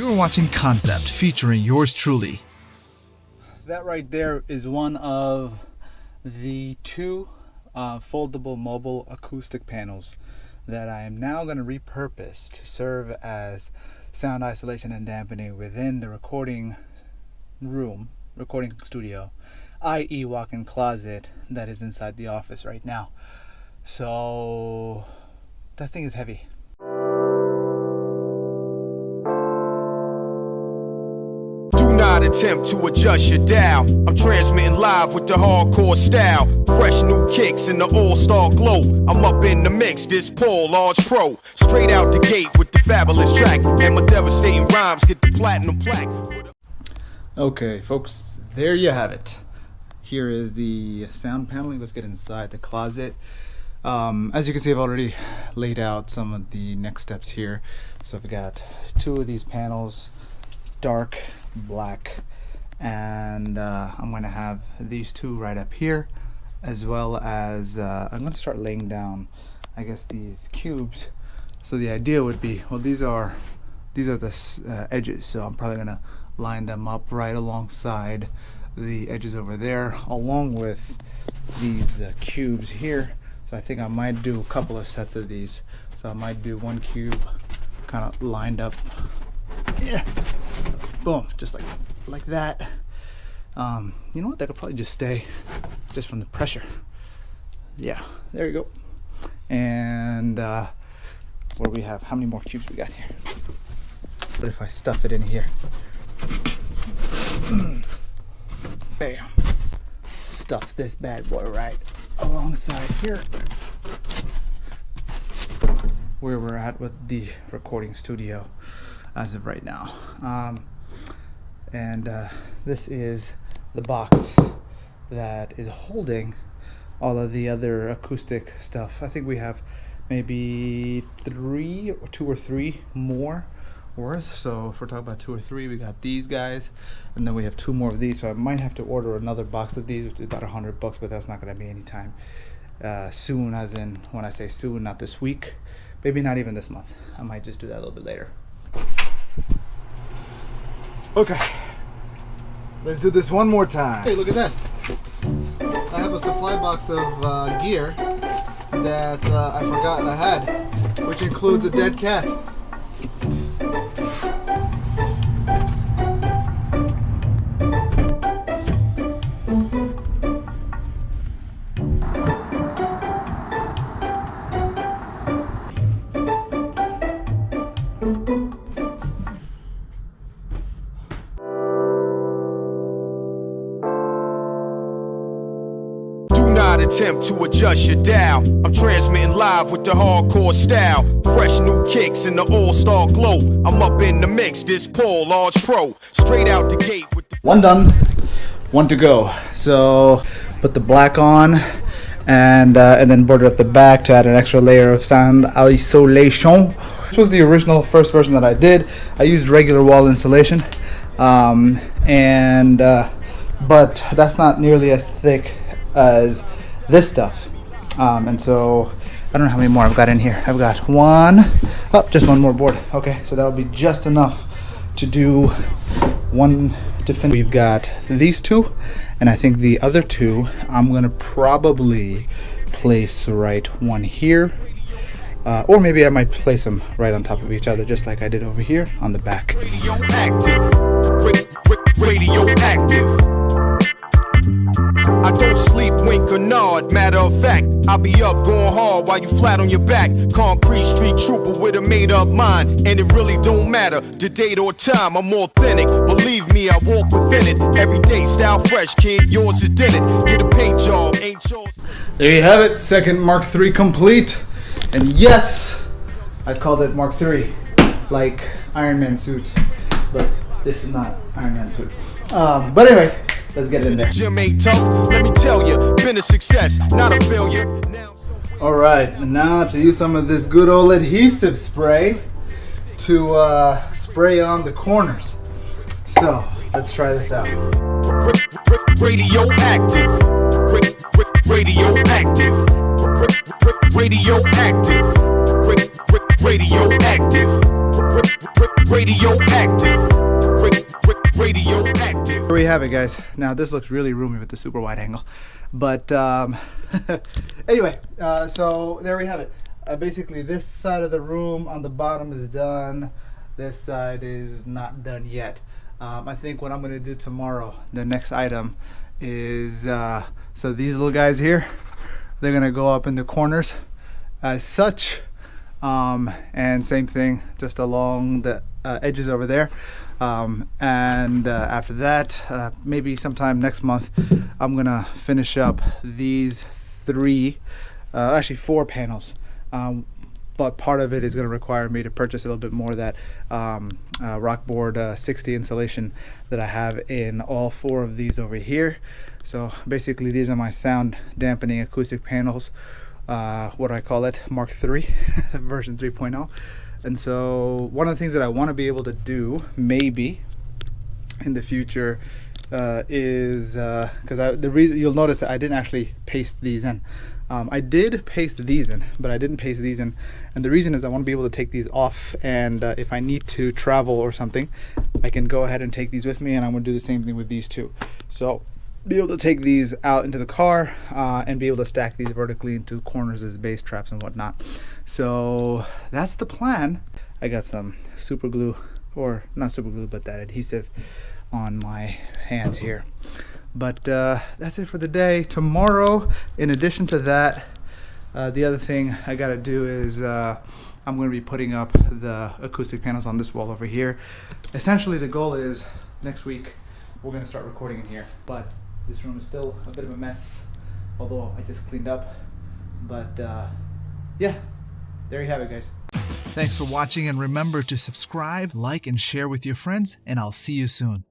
You're watching Khancept, featuring yours truly. That right there is one of the two foldable mobile acoustic panels that I am now going to repurpose to serve as sound isolation and dampening within the recording studio, i.e. walk-in closet that is inside the office right now. So that thing is heavy. Attempt to adjust your dial. I'm transmitting live with the hardcore style. Fresh new kicks in the all-star glow. I'm up in the mix, this Paul Large Pro. Straight out the gate with the fabulous track. And my devastating rhymes get the platinum plaque. Okay, folks, there you have it. Here is the sound paneling. Let's get inside the closet. As you can see, I've already laid out some of the next steps here. So I've got two of these panels, dark black, and I'm going to have these two right up here, as well as I'm going to start laying down, I guess, these cubes. So the idea would be, well, these are the edges, so I'm probably going to line them up right alongside the edges over there, along with these cubes here. So I think I might do a couple of sets of these. So I might do one cube kind of lined up, yeah, boom, just like that. You know what, that could probably just stay just from the pressure. Yeah, there you go. And what do we have? How many more cubes we got here? What if I stuff it in here? Bam. Stuff this bad boy right alongside here, where we're at with the recording studio as of right now. And this is the box that is holding all of the other acoustic stuff. I think we have maybe two or three more worth. So if we're talking about 2 or 3, we got these guys, and then we have 2 more of these. So I might have to order another box of these, which is about $100, but that's not going to be anytime soon. As in, when I say soon, not this week, maybe not even this month. I might just do that a little bit later. Okay, let's do this one more time. Hey, look at that. I have a supply box of gear that I forgot I had, which includes a dead cat. Attempt to adjust your dial. I'm transmitting live with the hardcore style. Fresh new kicks in the all-star glow. I'm up in the mix, this Paul Large Pro. Straight out the gate with the one done, one to go. So put the black on, and then border up the back to add an extra layer of sound isolation. This was the original first version that I did. I used regular wall insulation, but that's not nearly as thick as this stuff, and so I don't know how many more I've got in here. I've got just one more board. Okay, so that'll be just enough to do one to finish. We've got these two, and I think the other two I'm gonna probably place right one here, or maybe I might place them right on top of each other, just like I did over here on the back. Radioactive. I don't sleep, wink or nod. Matter of fact, I'll be up going hard while you flat on your back. Concrete street trooper with a made-up mind, and it really don't matter the date or time. I'm authentic, believe me, I walk within it. Every day, style fresh, kid. Yours is did it. Get a paint job, ain't yours. There you have it. Second Mark III complete, and yes, I called it Mark III, like Iron Man suit, but this is not Iron Man suit. But anyway. Let's get in there. Gym ain't tough, let me tell you, been a success, not a failure. Alright, and now to use some of this good old adhesive spray to spray on the corners. So, let's try this out. Radioactive. Radioactive. Radioactive. Radioactive. radioactive. Radioactive. There we have it, guys. Now this looks really roomy with the super wide angle, but anyway, so there we have it. Basically, this side of the room on the bottom is done. This side is not done yet. I think what I'm going to do tomorrow, the next item, is so these little guys here, they're going to go up in the corners as such, and same thing just along the edges over there. And after that, maybe sometime next month, I'm going to finish up these actually four panels. But part of it is going to require me to purchase a little bit more of that Rockboard 60 insulation that I have in all four of these over here. So basically these are my sound dampening acoustic panels, what do I call it, Mark III version 3.0. And so one of the things that I want to be able to do maybe in the future is because the reason you'll notice that I didn't actually paste these in. I did paste these in, but I didn't paste these in, and the reason is I want to be able to take these off, and if I need to travel or something, I can go ahead and take these with me, and I'm going to do the same thing with these two. So be able to take these out into the car and be able to stack these vertically into corners as base traps and whatnot. So that's the plan. I got some super glue, or not super glue, but that adhesive on my hands here. But that's it for the day. Tomorrow, in addition to that, the other thing I gotta do is I'm going to be putting up the acoustic panels on this wall over here. Essentially the goal is next week we're going to start recording in here, but this room is still a bit of a mess, although I just cleaned up. But yeah, there you have it, guys. Thanks for watching, and remember to subscribe, like, and share with your friends, and I'll see you soon.